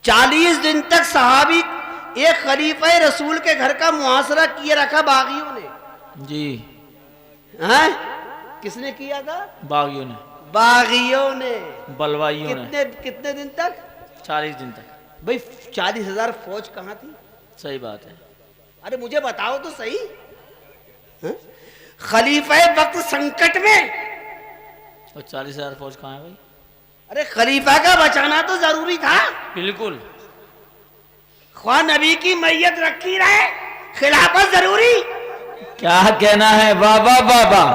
40 दिन तक सहाबी एक खलीफा रसूल के घर का मुआसरा किए रखा बागियों ने। जी हाँ, किसने किया था? बागियों ने, बागियों ने, बलवाइयों ने। कितने दिन तक? 40 दिन तक। भाई 40,000 फौज कहाँ थी? सही बात है। अरे मुझे बताओ तो सही। हाँ? खलीफा वक्त संकट में और 40,000 फौज कहाँ है भाई? अरे खलीफा का बचाना तो जरूरी था। बिल्कुल। ख्वाह नबी की मैयत रखी रहे, खिलाफत जरूरी। क्या कहना है? वाह वाह वाह वाह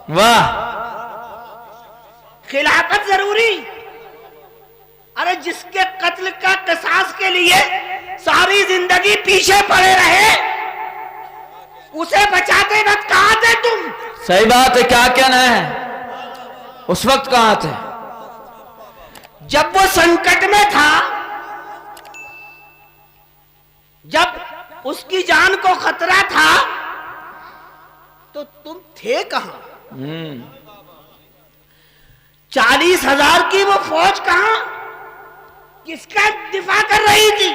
वाह, खिलाफत जरूरी। अरे जिसके कत्ल का किसास के लिए सारी जिंदगी पीछे पड़े रहे, उसे बचाते वक्त कहां थे तुम? सही बात है। क्या कहना है? उस वक्त कहां थे? जब वो संकट में था, जब उसकी जान को खतरा था, तो तुम थे कहां? 40,000 की वो फौज कहां? किसका दिफा कर रही थी?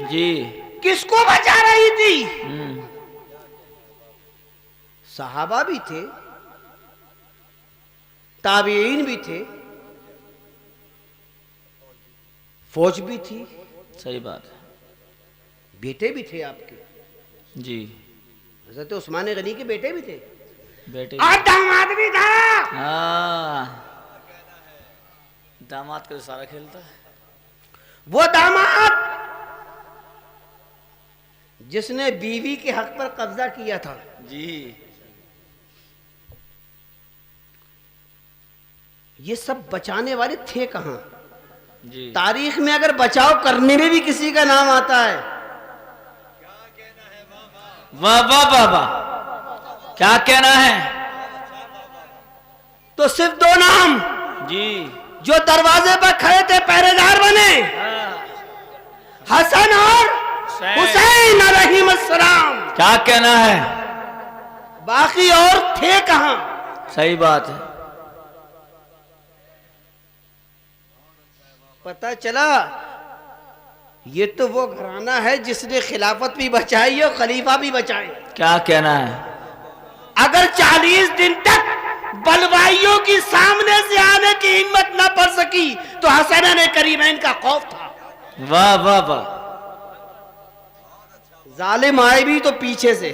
जी, किसको बचा रही थी? सहाबा भी थे, ताबीईन भी थे, फौज भी थी। सही बात है। बेटे भी थे आपके। जी, हज़रत उस्मान गनी के बेटे भी थे, बेटे और दामाद भी था। दामाद का सारा खेलता है। वो दामाद जिसने बीवी के हक पर कब्जा किया था। जी, ये सब बचाने वाले थे कहां? जी, तारीख में अगर बचाव करने में भी किसी का नाम आता है, वाह वाह वाह वाह, क्या कहना है? तो सिर्फ 2 नाम जी, जो दरवाजे पर खड़े थे, पहरेदार बने, हसन और हुसैन अलैहिस्सलाम। क्या कहना है? बाकी और थे कहां? सही बात है। पता चला ये तो वो घराना है जिसने खिलाफत भी बचाई और खलीफा भी बचाए। क्या कहना है? अगर 40 दिन तक बलवाइयों की सामने से आने की हिम्मत न पड़ सकी, तो हसनैन करीमैन का खौफ था। वाह वाह वाह, जालिम आए भी तो पीछे से।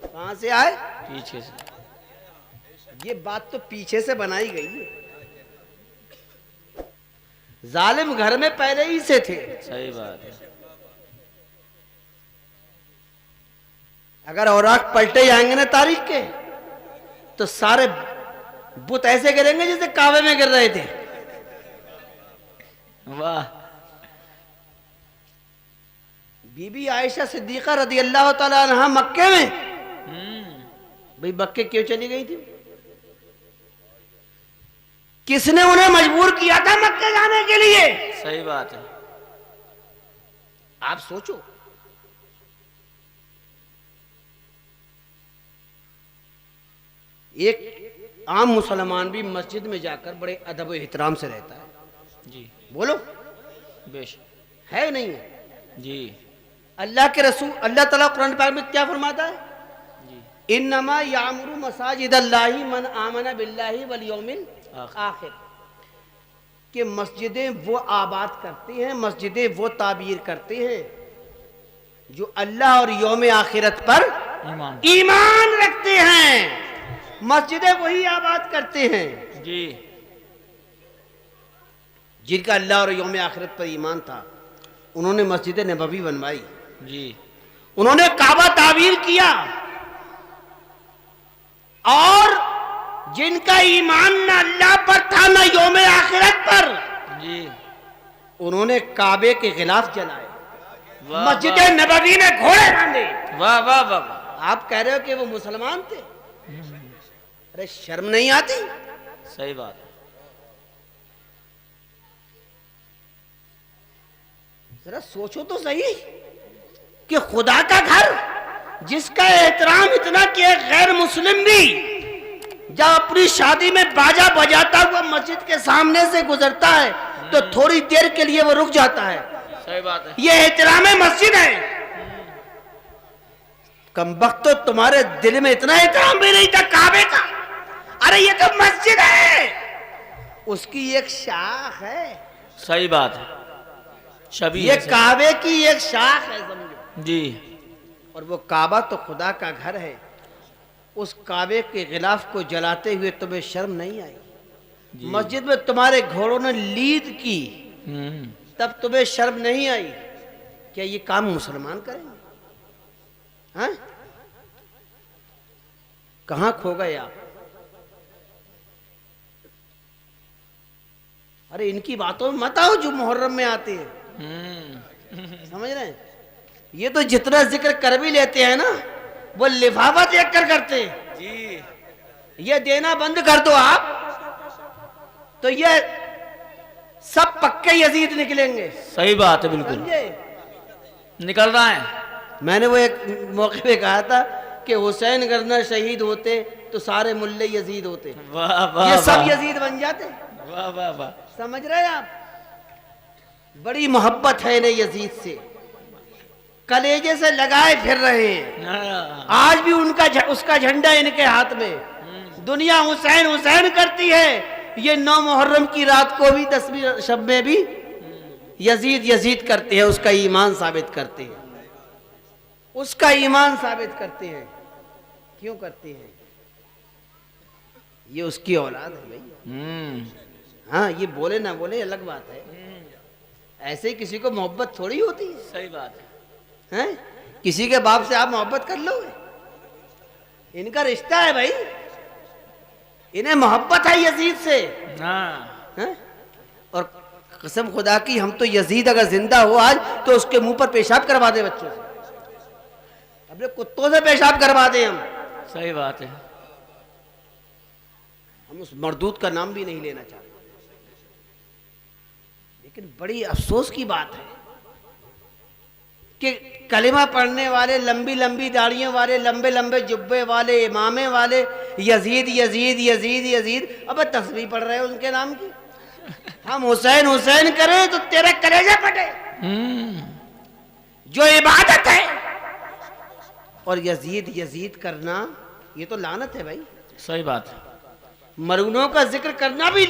कहां से आए? पीछे से। ये बात तो पीछे से बनाई गई है। जालिम घर में पहले ही से थे। सही बात है। अगर औराक पलटे जाएंगे ना तारीख के, तो सारे बुत ऐसे गिरेंगे जैसे काबे में गिर रहे थे। वाह। बीबी आयशा सिद्दीका रदी अल्लाह तआला अन्हा मक्के में, भाई मक्के क्यों चली गई थी? किसने उन्हें मजबूर किया था मक्के जाने के लिए? सही बात है। आप सोचो, एक आम मुसलमान भी मस्जिद में जाकर बड़े अदब और एहतराम से रहता है। जी, बोलो, बेशक है नहीं है? जी, अल्लाह के रसूल अल्लाह ताला कुरान पाक में क्या फरमाता है? जी, इन्नमा यामुरु मसाजिदल्लाहि मन आमना बिल्लाहि वल यौमिल आखिर, कि मस्जिदें वो आबाद करती हैं, मस्जिदें वो ताबीर करते हैं जो अल्लाह और यौम आखिरत पर ईमान रखते हैं। मस्जिदें वही आबाद करते हैं जी, जिनका अल्लाह और यौम आखिरत पर ईमान था। उन्होंने मस्जिद नबवी बनवाई जी, उन्होंने काबा ताबीर किया, और जिनका ईमान न अल्लाह पर था न यौम आखिरत पर, जी, उन्होंने काबे के खिलाफ जलाए, वाह, मस्जिद नबवी में घोड़े बांधे। वाह वाह वाह। आप कह रहे हो कि वो मुसलमान थे? अरे शर्म नहीं आती? सही बात है। जरा सोचो तो सही कि खुदा का घर जिसका एहतराम इतना कि गैर मुस्लिम भी जब अपनी शादी में बाजा बजाता हुआ मस्जिद के सामने से गुजरता है तो थोड़ी देर के लिए वो रुक जाता है। सही बात है। ये एहतराम मस्जिद है। कमबख्त तो तुम्हारे दिल में इतना एहतराम भी नहीं था काबे का। अरे ये तो मस्जिद है, उसकी एक शाख है। सही बात है। शबी ये काबे की एक शाख है, समझो जी। और वो काबा तो खुदा का घर है। उस काबे के खिलाफ को जलाते हुए तुम्हें शर्म नहीं आई? मस्जिद में तुम्हारे घोड़ों ने लीद की, तब तुम्हें शर्म नहीं आई? क्या ये काम मुसलमान करेंगे? हाँ? कहां खो गए आप? अरे इनकी बातों में मत आओ जो मुहर्रम में आते हैं। समझ रहे हैं? ये तो जितना जिक्र कर भी लेते हैं ना, वो लिफाफा देख कर करते हैं जी। ये देना बंद कर दो आप, तो ये सब पक्के यजीद निकलेंगे। सही बात है, बिल्कुल समझे? निकल रहा है। मैंने वो एक मौके पे कहा था कि हुसैन गरना शहीद होते तो सारे मुल्ले यजीद होते। वाह वाह, ये सब वाह। यजीद बन जाते। वाह वाह वाह। समझ रहे हैं आप? बड़ी मोहब्बत है इन्हें यजीद से, कलेजे से लगाए फिर रहे हैं। आज भी उसका झंडा इनके हाथ में। दुनिया हुसैन हुसैन करती है, ये 9 मुहर्रम की रात को भी 10वीं शब में भी यजीद यजीद करते हैं। उसका ईमान साबित करते हैं, उसका ईमान साबित करते हैं। क्यों करते हैं? ये उसकी औलाद है भाई। हाँ, ये बोले ना बोले अलग बात है, ऐसे ही किसी को मोहब्बत थोड़ी होती है। सही बात है। हैं? किसी के बाप से आप मोहब्बत कर लोगे? इनका रिश्ता है भाई, इन्हें मोहब्बत है यजीद से। हैं? और कसम खुदा की, हम तो यजीद अगर जिंदा हो आज तो उसके मुंह पर पेशाब करवा दे बच्चों से, अपने कुत्तों से पेशाब करवा दे हम। सही बात है। हम उस मरदूद का नाम भी नहीं लेना चाहते। लेकिन बड़ी अफसोस की बात है कि कलिमा पढ़ने वाले, लंबी लंबी दाढ़ियों वाले, लंबे लंबे जुब्बे वाले, इमामे वाले यजीद यजीद यजीद यजीद, अब तस्बीह पढ़ रहे हो उनके नाम की। हम हुसैन हुसैन करें तो तेरा कलेजा फटे, जो इबादत है। और यजीद यजीद करना ये तो लानत है भाई। सही बात है। मरूनों का जिक्र करना भी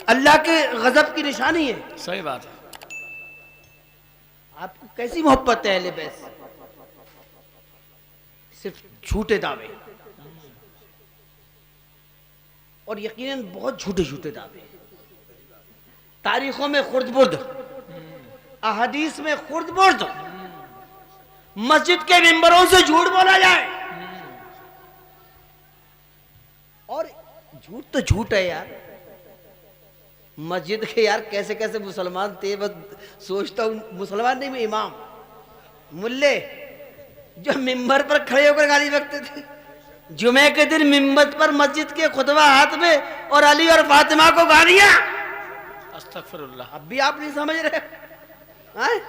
अल्लाह के गजब की निशानी है। सही बात है। आपको कैसी मोहब्बत है अहले बैत से? सिर्फ झूठे दावे, और यकीनन बहुत झूठे झूठे दावे। तारीखों में खुर्द-बुर्द, अहदीस में खुर्द-बुर्द, मस्जिद के मिंबरों से झूठ बोला जाए। और झूठ तो झूठ है यार। मस्जिद के यार कैसे कैसे मुसलमान थे, बस सोचता हूँ, मुसलमान नहीं मैं इमाम, मुल्ले जो मिंबर पर खड़े होकर गाली बकते थे। जुमे के दिन मिंबर पर मस्जिद के खुतबा हाथ में और अली और फातिमा को गालियां। अस्तगफिरुल्लाह। अब भी आप नहीं समझ रहे हैं?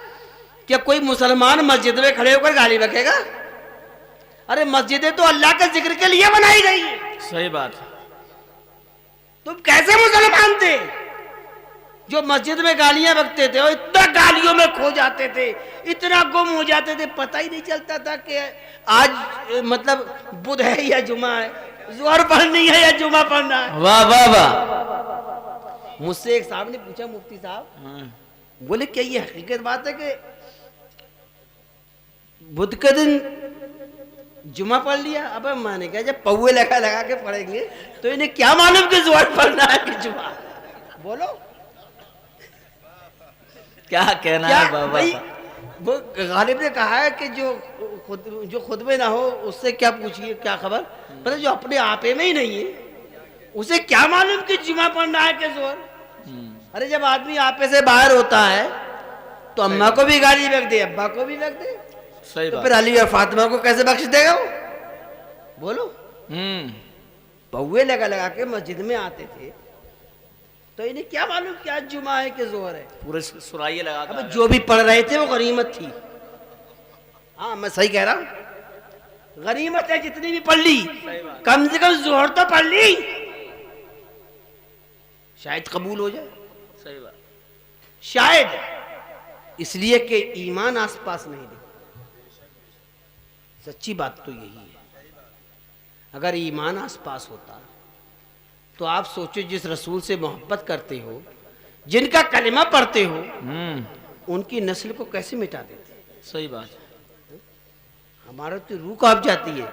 क्या कोई मुसलमान मस्जिद में खड़े होकर गाली बकेगा? अरे मस्जिदें तो अल्लाह के जिक्र के लिए बनाई गई है। सही बात है। तुम कैसे मुसलमान थे जो मस्जिद में गालियां बकते थे और इतना गालियों में खो जाते थे, इतना गुम हो जाते थे, पता ही नहीं चलता था कि आज मतलब बुध है या जुमा है, जोहर पढ़नी है या जुमा पढ़ना है। वाह वाह वाह। मुझसे एक साहब ने पूछा, मुफ्ती साहब, बोले क्या ये हकीकत बात है कि बुध के दिन जुमा पढ़ लिया? अब मैंने कहा जब पौवे लगा लगा के पढ़ेंगे तो इन्हें क्या मालूम कि जोहर पढ़ना है कि जुमा? बोलो क्या कहना है बाबा? भाई वो गालिब ने कहा है कि जो खुतबे ना हो उससे क्या पूछिए क्या खबर, मतलब जो अपने आपे में ही नहीं है उसे क्या मालूम कि जुमा पढ़ना है कि जोहर? अरे जब आदमी आपे से बाहर होता है तो अम्मा को भी गाली बक दे, अब्बा को भी बक दे, सही तो बात। फिर अली और फातिमा को कैसे बख्श देगा वो? बोलो। पौवे लगा लगा के मस्जिद में आते थे तो इन्हें क्या मालूम क्या जुमा है कि जोहर है? पूरे सुराइये लगा अब जो भी पढ़ रहे थे वो गनीमत थी। हाँ मैं सही कह रहा हूँ, गनीमत है जितनी भी पढ़ ली, कम से कम जोहर तो पढ़ ली, शायद कबूल हो जाए। सही बात। शायद इसलिए कि ईमान आसपास नहीं दिखता। सच्ची बात तो यही है। अगर ईमान आसपास होता तो आप सोचो, जिस रसूल से मोहब्बत करते हो, जिनका कलिमा पढ़ते हो, उनकी नस्ल को कैसे मिटा देते। सही बात। हमारा तो रूह कांप जाती है।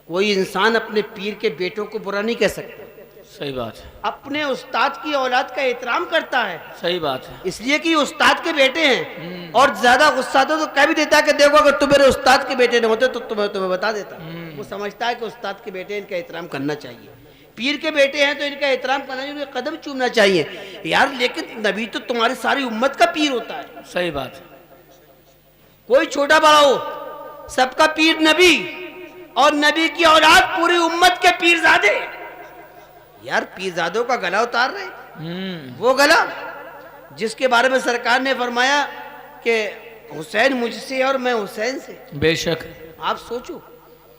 कोई इंसान अपने पीर के बेटों को बुरा नहीं कह सकता। सही बात। अपने उस्ताद की औलाद का एहतराम करता है। सही बात है। इसलिए कि उस्ताद के बेटे हैं। और ज्यादा गुस्सा तो कह भी देता है कि देखो अगर तुम मेरे उस्ताद के बेटे न होते तो तुम्हें बता देता। वो समझता है कि उस्ताद के बेटे, इनका एहतराम करना चाहिए। पीर के बेटे हैं तो इनका एहतराम करना चाहिए, उनके कदम चूमना चाहिए यार। लेकिन नबी तो तुम्हारी सारी उम्मत का पीर होता है। सही बात। कोई छोटा बड़ा हो, सबका पीर नबी, और नबी की औलाद पूरी उम्मत के पीरजादे। यार पीरजादों का गला उतार रहे, वो गला जिसके बारे में सरकार ने फरमाया कि हुसैन मुझसे और मैं हुसैन से। बेशक। आप सोचो,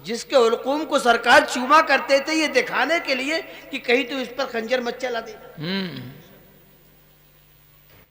जिसके हुलकूम को सरकार चूमा करते थे ये दिखाने के लिए कि कहीं तो इस पर खंजर मत चला दे।